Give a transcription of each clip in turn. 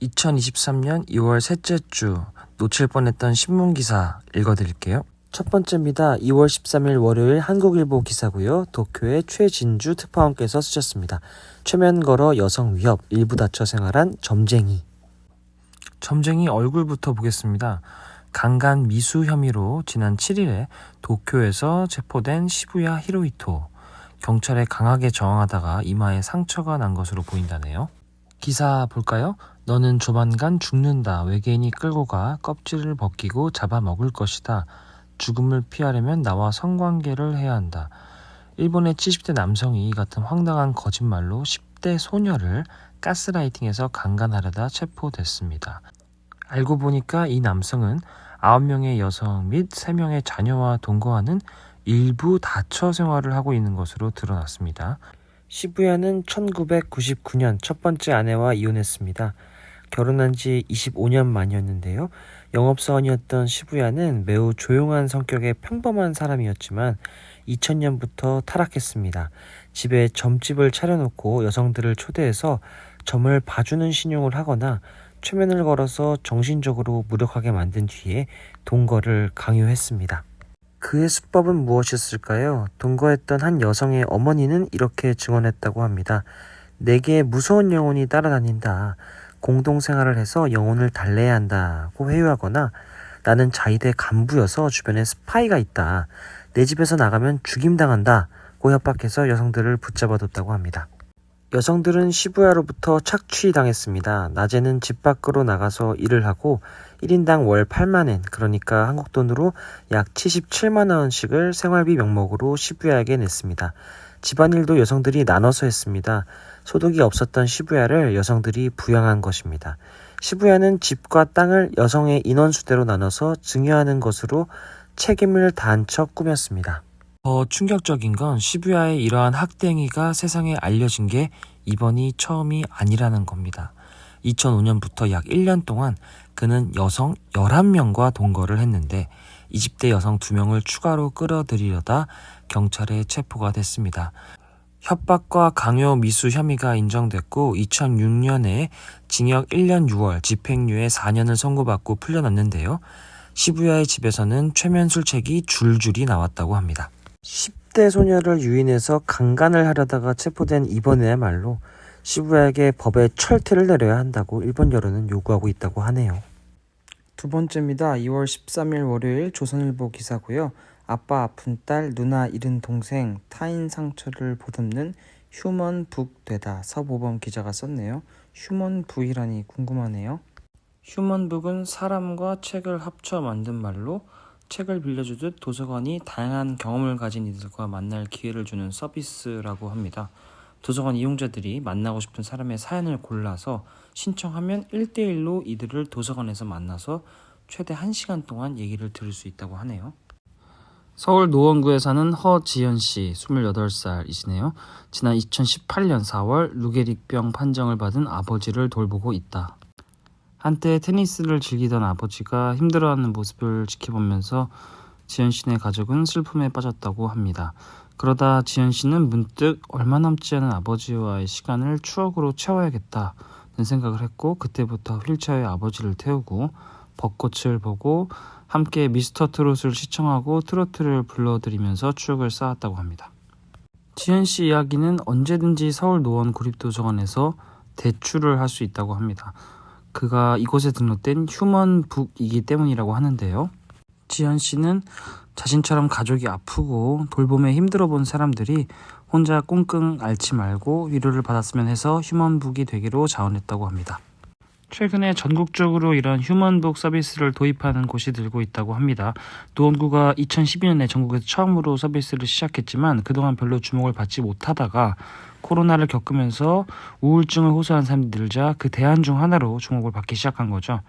2023년 2월 셋째 주 놓칠 뻔했던 신문기사 읽어드릴게요. 첫 번째입니다. 2월 13일 월요일 한국일보 기사고요. 도쿄의 최진주 특파원께서 쓰셨습니다. 최면 걸어 여성 위협, 일부 다쳐 생활한 점쟁이. 점쟁이 얼굴부터 보겠습니다. 강간 미수 혐의로 지난 7일에 도쿄에서 체포된 시부야 히로히토. 경찰에 강하게 저항하다가 이마에 상처가 난 것으로 보인다네요. 기사 볼까요? 너는 조만간 죽는다. 외계인이 끌고 가 껍질을 벗기고 잡아먹을 것이다. 죽음을 피하려면 나와 성관계를 해야 한다. 일본의 70대 남성이 이 같은 황당한 거짓말로 10대 소녀를 가스라이팅해서 강간하려다 체포됐습니다. 알고 보니까 이 남성은 9명의 여성 및 3명의 자녀와 동거하는 일부 다처 생활을 하고 있는 것으로 드러났습니다. 시부야는 1999년 첫 번째 아내와 이혼했습니다. 결혼한 지 25년 만이었는데요. 영업사원이었던 시부야는 매우 조용한 성격의 평범한 사람이었지만 2000년부터 타락했습니다. 집에 점집을 차려놓고 여성들을 초대해서 점을 봐주는 신용을 하거나 최면을 걸어서 정신적으로 무력하게 만든 뒤에 동거를 강요했습니다. 그의 수법은 무엇이었을까요? 동거했던 한 여성의 어머니는 이렇게 증언했다고 합니다. 내게 무서운 영혼이 따라다닌다. 공동생활을 해서 영혼을 달래야 한다고 회유하거나 나는 자위대 간부여서 주변에 스파이가 있다. 내 집에서 나가면 죽임당한다고 협박해서 여성들을 붙잡아뒀다고 합니다. 여성들은 시부야로부터 착취당했습니다. 낮에는 집 밖으로 나가서 일을 하고 1인당 월 8만엔, 그러니까 한국 돈으로 약 77만원씩을 생활비 명목으로 시부야에게 냈습니다. 집안일도 여성들이 나눠서 했습니다. 소득이 없었던 시부야를 여성들이 부양한 것입니다. 시부야는 집과 땅을 여성의 인원수대로 나눠서 증여하는 것으로 책임을 다한 척 꾸몄습니다. 더 충격적인 건 시부야의 이러한 학대 행위가 세상에 알려진 게 이번이 처음이 아니라는 겁니다. 2005년부터 약 1년 동안 그는 여성 11명과 동거를 했는데 20대 여성 2명을 추가로 끌어들이려다 경찰에 체포가 됐습니다. 협박과 강요 미수 혐의가 인정됐고 2006년에 징역 1년 6월, 집행유예 4년을 선고받고 풀려났는데요. 시부야의 집에서는 최면술책이 줄줄이 나왔다고 합니다. 10대 소녀를 유인해서 강간을 하려다가 체포된 이번에야말로 시부야에게 법의 철퇴를 내려야 한다고 일본 여론은 요구하고 있다고 하네요. 두 번째입니다. 2월 13일 월요일 조선일보 기사고요. 아빠 아픈 딸, 누나 잃은 동생, 타인 상처를 보듬는 휴먼북 되다. 서보범 기자가 썼네요. 휴먼북이라니 궁금하네요. 휴먼북은 사람과 책을 합쳐 만든 말로 책을 빌려주듯 도서관이 다양한 경험을 가진 이들과 만날 기회를 주는 서비스라고 합니다. 도서관 이용자들이 만나고 싶은 사람의 사연을 골라서 신청하면 1대1로 이들을 도서관에서 만나서 최대 1시간 동안 얘기를 들을 수 있다고 하네요. 서울 노원구에 사는 허지연씨 28살이시네요. 지난 2018년 4월 루게릭병 판정을 받은 아버지를 돌보고 있다. 한때 테니스를 즐기던 아버지가 힘들어하는 모습을 지켜보면서 지연씨네 가족은 슬픔에 빠졌다고 합니다. 그러다 지연씨는 문득 얼마 남지 않은 아버지와의 시간을 추억으로 채워야겠다는 생각을 했고 그때부터 휠체어에 아버지를 태우고 벚꽃을 보고 함께 미스터트롯을 시청하고 트로트를 불러드리면서 추억을 쌓았다고 합니다. 지연씨 이야기는 언제든지 서울 노원 구립도서관에서 대출을 할 수 있다고 합니다. 그가 이곳에 등록된 휴먼북이기 때문이라고 하는데요. 지연씨는 자신처럼 가족이 아프고 돌봄에 힘들어 본 사람들이 혼자 끙끙 앓지 말고 위로를 받았으면 해서 휴먼북이 되기로 자원했다고 합니다. 최근에 전국적으로 이런 휴먼북 서비스를 도입하는 곳이 늘고 있다고 합니다. 노원구가 2012년에 전국에서 처음으로 서비스를 시작했지만 그동안 별로 주목을 받지 못하다가 코로나를 겪으면서 우울증을 호소한 사람들이 늘자 그 대안 중 하나로 주목을 받기 시작한 거죠.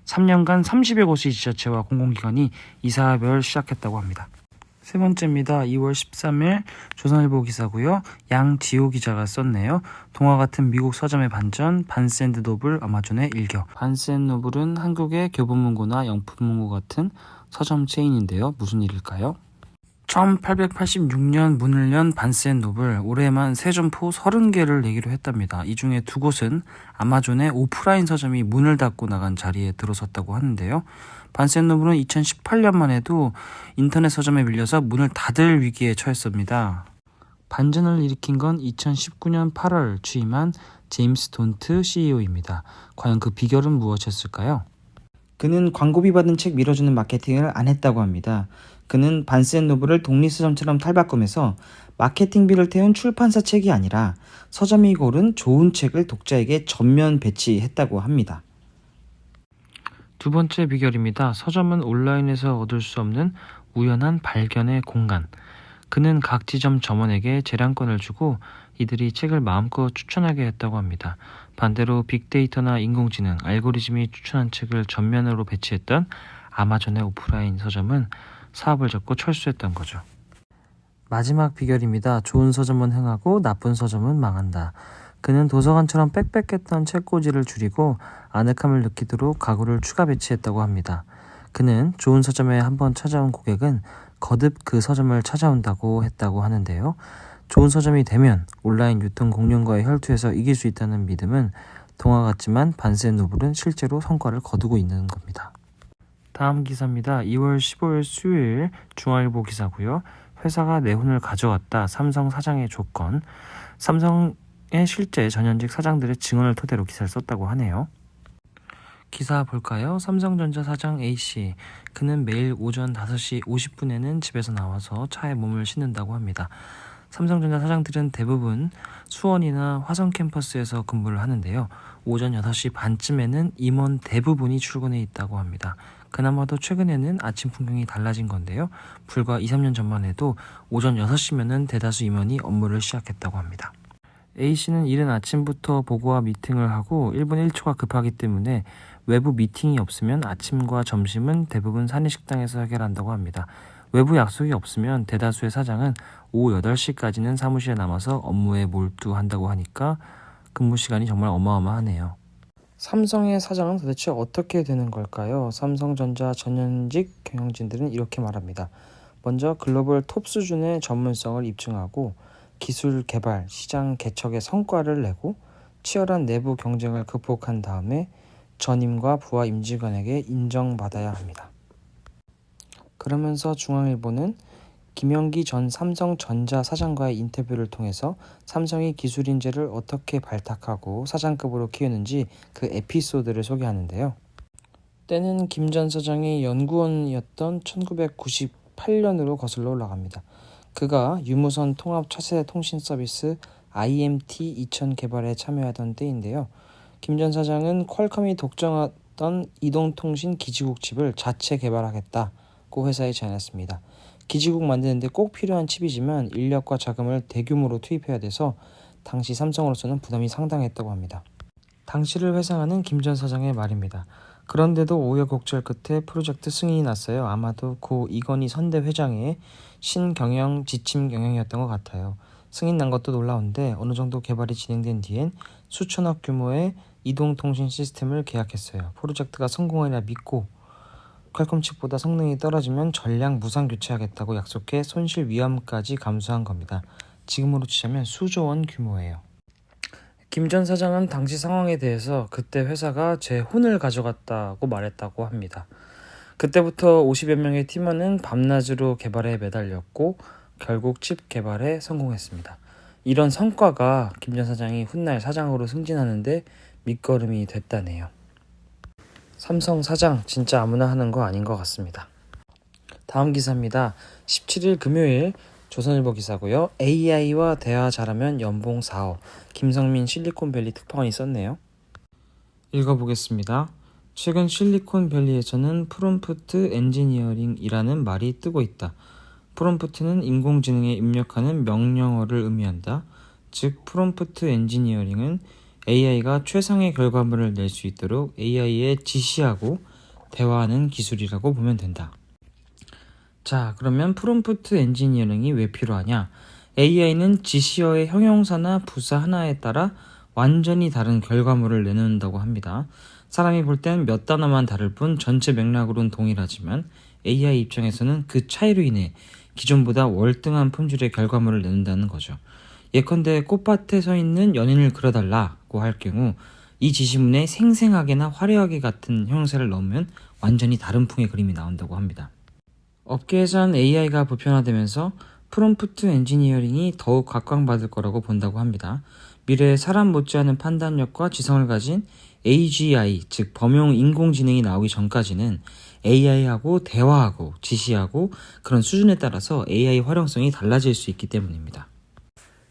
3년간 30여 곳의 지자체와 공공기관이 이 사업을 시작했다고 합니다. 세 번째입니다. 2월 13일 조선일보 기사고요. 양지호 기자가 썼네요. 동화 같은 미국 서점의 반전, 반스앤드 노블 아마존의 일격. 반스앤드 노블은 한국의 교보문고나 영풍문고 같은 서점 체인인데요. 무슨 일일까요? 1886년 문을 연 반스앤노블, 올해만 새 점포 30개를 내기로 했답니다. 이 중에 2곳은 아마존의 오프라인 서점이 문을 닫고 나간 자리에 들어섰다고 하는데요. 반스앤노블은 2018년만 해도 인터넷 서점에 밀려서 문을 닫을 위기에 처했습니다. 반전을 일으킨 건 2019년 8월 취임한 제임스 돈트 CEO입니다. 과연 그 비결은 무엇이었을까요? 그는 광고비 받은 책 밀어주는 마케팅을 안 했다고 합니다. 그는 반스앤노블을 독립서점처럼 탈바꿈해서 마케팅비를 태운 출판사 책이 아니라 서점이 고른 좋은 책을 독자에게 전면 배치했다고 합니다. 두 번째 비결입니다. 서점은 온라인에서 얻을 수 없는 우연한 발견의 공간. 그는 각 지점 점원에게 재량권을 주고 이들이 책을 마음껏 추천하게 했다고 합니다. 반대로 빅데이터나 인공지능, 알고리즘이 추천한 책을 전면으로 배치했던 아마존의 오프라인 서점은 사업을 접고 철수했던 거죠. 마지막 비결입니다. 좋은 서점은 흥하고 나쁜 서점은 망한다. 그는 도서관처럼 빽빽했던 책꽂이를 줄이고 아늑함을 느끼도록 가구를 추가 배치했다고 합니다. 그는 좋은 서점에 한번 찾아온 고객은 거듭 그 서점을 찾아온다고 했다고 하는데요. 좋은 서점이 되면 온라인 유통 공룡과의 혈투에서 이길 수 있다는 믿음은 동화 같지만 반스앤노블은 실제로 성과를 거두고 있는 겁니다. 다음 기사입니다. 2월 15일 수요일 중앙일보 기사고요. 회사가 내 혼을 가져갔다. 삼성 사장의 조건. 삼성의 실제 전현직 사장들의 증언을 토대로 기사를 썼다고 하네요. 기사 볼까요? 삼성전자 사장 A씨. 그는 매일 오전 5시 50분에는 집에서 나와서 차에 몸을 싣는다고 합니다. 삼성전자 사장들은 대부분 수원이나 화성 캠퍼스에서 근무를 하는데요. 오전 6시 반쯤에는 임원 대부분이 출근해 있다고 합니다. 그나마도 최근에는 아침 풍경이 달라진 건데요. 불과 2, 3년 전만 해도 오전 6시면은 대다수 임원이 업무를 시작했다고 합니다. A씨는 이른 아침부터 보고와 미팅을 하고 1분 1초가 급하기 때문에 외부 미팅이 없으면 아침과 점심은 대부분 사내식당에서 해결한다고 합니다. 외부 약속이 없으면 대다수의 사장은 오후 8시까지는 사무실에 남아서 업무에 몰두한다고 하니까 근무 시간이 정말 어마어마하네요. 삼성의 사장은 도대체 어떻게 되는 걸까요? 삼성전자 전현직 경영진들은 이렇게 말합니다. 먼저 글로벌 톱 수준의 전문성을 입증하고 기술 개발, 시장 개척의 성과를 내고 치열한 내부 경쟁을 극복한 다음에 전임과 부하 임직원에게 인정받아야 합니다. 그러면서 중앙일보는 김영기 전 삼성전자 사장과의 인터뷰를 통해서 삼성이 기술 인재를 어떻게 발탁하고 사장급으로 키우는지 그 에피소드를 소개하는데요. 때는 김 전 사장이 연구원이었던 1998년으로 거슬러 올라갑니다. 그가 유무선 통합 차세대 통신 서비스 IMT2000 개발에 참여하던 때인데요. 김 전 사장은 퀄컴이 독점하던 이동통신 기지국 칩을 자체 개발하겠다고 회사에 제안했습니다. 기지국 만드는데 꼭 필요한 칩이지만 인력과 자금을 대규모로 투입해야 돼서 당시 삼성으로서는 부담이 상당했다고 합니다. 당시를 회상하는 김 전 사장의 말입니다. 그런데도 우여곡절 끝에 프로젝트 승인이 났어요. 아마도 고 이건희 선대 회장의 신경영 지침 경영이었던 것 같아요. 승인 난 것도 놀라운데 어느 정도 개발이 진행된 뒤엔 수천억 규모의 이동통신 시스템을 계약했어요. 프로젝트가 성공하리라 믿고 퀄컴 칩보다 성능이 떨어지면 전량 무상 교체하겠다고 약속해 손실 위험까지 감수한 겁니다. 지금으로 치자면 수조 원 규모예요. 김 전 사장은 당시 상황에 대해서 그때 회사가 제 혼을 가져갔다고 말했다고 합니다. 그때부터 50여 명의 팀원은 밤낮으로 개발에 매달렸고 결국 칩 개발에 성공했습니다. 이런 성과가 김 전 사장이 훗날 사장으로 승진하는데 밑거름이 됐다네요. 삼성 사장 진짜 아무나 하는 거 아닌 것 같습니다. 다음 기사입니다. 17일 금요일 조선일보 기사고요. AI와 대화 잘하면 연봉 4억. 김성민 실리콘밸리 특파원이 썼네요. 읽어보겠습니다. 최근 실리콘밸리에서는 프롬프트 엔지니어링이라는 말이 뜨고 있다. 프롬프트는 인공지능에 입력하는 명령어를 의미한다. 즉 프롬프트 엔지니어링은 AI가 최상의 결과물을 낼 수 있도록 AI에 지시하고 대화하는 기술이라고 보면 된다. 자, 그러면 프롬프트 엔지니어링이 왜 필요하냐? AI는 지시어의 형용사나 부사 하나에 따라 완전히 다른 결과물을 내놓는다고 합니다. 사람이 볼 땐 몇 단어만 다를 뿐 전체 맥락으로는 동일하지만 AI 입장에서는 그 차이로 인해 기존보다 월등한 품질의 결과물을 내놓는다는 거죠. 예컨대 꽃밭에 서 있는 연인을 그려달라고 할 경우 이 지시문에 생생하게나 화려하게 같은 형용사를 넣으면 완전히 다른 풍의 그림이 나온다고 합니다. 업계에선 AI가 보편화되면서 프롬프트 엔지니어링이 더욱 각광받을 거라고 본다고 합니다. 미래에 사람 못지않은 판단력과 지성을 가진 AGI, 즉 범용 인공지능이 나오기 전까지는 AI하고 대화하고 지시하고 그런 수준에 따라서 AI 활용성이 달라질 수 있기 때문입니다.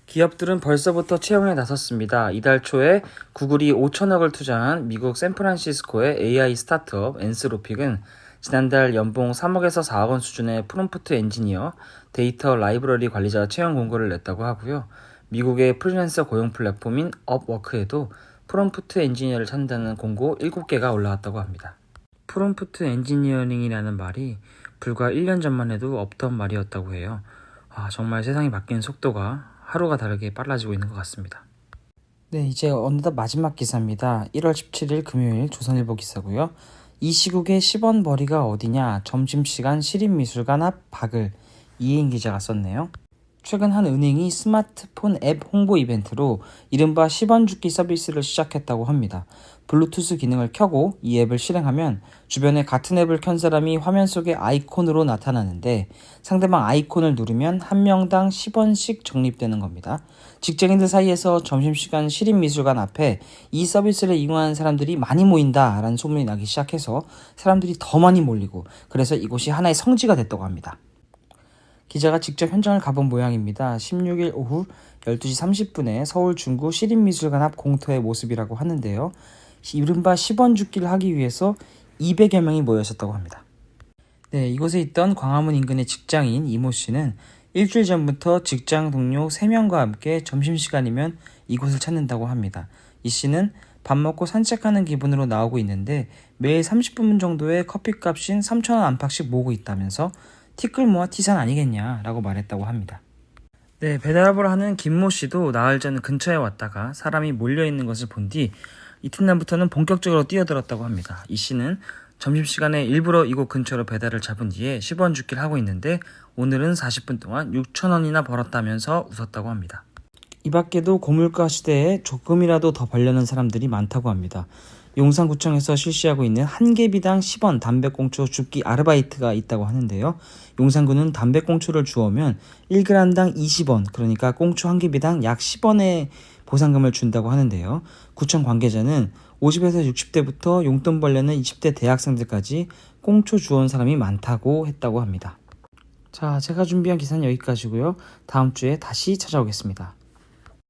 기업들은 벌써부터 채용에 나섰습니다. 이달 초에 구글이 5천억을 투자한 미국 샌프란시스코의 AI 스타트업 엔스로픽은 지난달 연봉 3억에서 4억 원 수준의 프롬프트 엔지니어, 데이터 라이브러리 관리자 채용 공고를 냈다고 하고요. 미국의 프리랜서 고용 플랫폼인 업워크에도 프롬프트 엔지니어를 찾는다는 공고 7개가 올라왔다고 합니다. 프롬프트 엔지니어링이라는 말이 불과 1년 전만 해도 없던 말이었다고 해요. 정말 세상이 바뀌는 속도가 하루가 다르게 빨라지고 있는 것 같습니다. 네, 이제 어느덧 마지막 기사입니다. 1월 17일 금요일 조선일보 기사고요. 이 시국에 10원 벌이가 어디냐, 점심시간 시립미술관 앞 박을, 이혜인 기자가 썼네요. 최근 한 은행이 스마트폰 앱 홍보 이벤트로 이른바 10원 줍기 서비스를 시작했다고 합니다. 블루투스 기능을 켜고 이 앱을 실행하면 주변에 같은 앱을 켠 사람이 화면 속에 아이콘으로 나타나는데 상대방 아이콘을 누르면 한 명당 10원씩 적립되는 겁니다. 직장인들 사이에서 점심시간 시립미술관 앞에 이 서비스를 이용하는 사람들이 많이 모인다라는 소문이 나기 시작해서 사람들이 더 많이 몰리고 그래서 이곳이 하나의 성지가 됐다고 합니다. 기자가 직접 현장을 가본 모양입니다. 16일 오후 12시 30분에 서울 중구 시립미술관 앞 공터의 모습이라고 하는데요. 이른바 10원 줍기를 하기 위해서 200여 명이 모였었다고 합니다. 네, 이곳에 있던 광화문 인근의 직장인 이모 씨는 일주일 전부터 직장 동료 3명과 함께 점심시간이면 이곳을 찾는다고 합니다. 이 씨는 밥 먹고 산책하는 기분으로 나오고 있는데 매일 30분 정도의 커피값인 3,000원 안팎씩 모으고 있다면서 티끌 모아 티산 아니겠냐 라고 말했다고 합니다. 네, 배달업을 하는 김모 씨도 나흘 전 근처에 왔다가 사람이 몰려있는 것을 본 뒤 이튿날부터는 본격적으로 뛰어들었다고 합니다. 이 씨는 점심시간에 일부러 이곳 근처로 배달을 잡은 뒤에 10원 줍기를 하고 있는데 오늘은 40분 동안 6,000원이나 벌었다면서 웃었다고 합니다. 이 밖에도 고물가 시대에 조금이라도 더 벌려는 사람들이 많다고 합니다. 용산구청에서 실시하고 있는 한 개비당 10원 담배꽁초 줍기 아르바이트가 있다고 하는데요. 용산구는 담배꽁초를 주우면 1g당 20원, 그러니까 꽁초 한 개비당 약 10원의 보상금을 준다고 하는데요. 구청 관계자는 50에서 60대부터 용돈 벌려는 20대 대학생들까지 꽁초 주워온 사람이 많다고 했다고 합니다. 자, 제가 준비한 기사는 여기까지고요. 다음 주에 다시 찾아오겠습니다.